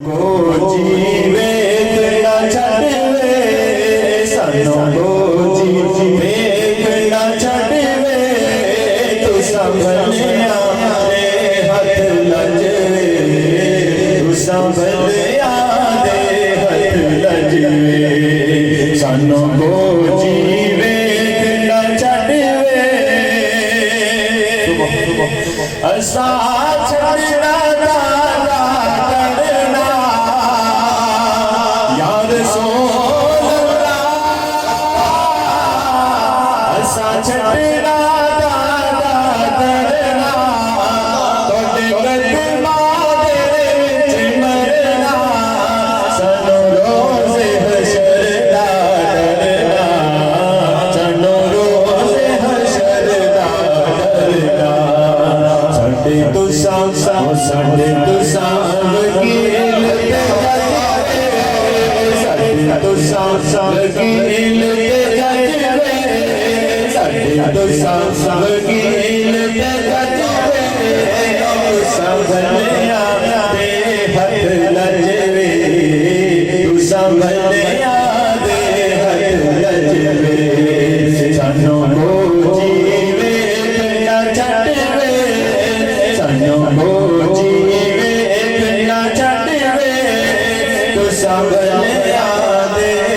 गो जीवे ना छड़वे सानू गो जीवे ना छड़वे तू संभलिया दे हथ लजवे तू संभलिया दे हथ लजवे सानू गो जीवे ना छड़वे असा छड़ना छड़ना दादा करना तोड़े कदमा दे विच मरना सानू रोज़े हशर दा डरना सानू रोज़े हशर दा डरना साडे तुसां वकील ते साडे तुसां वकील तो वकील ते गजवे तू संभलिया दे हथ लजवे तू संभलिया दे हथ लजवे सानू गो जीवे ना छड़वे सानू गो जीवे ना छड़वे तू संभलिया दे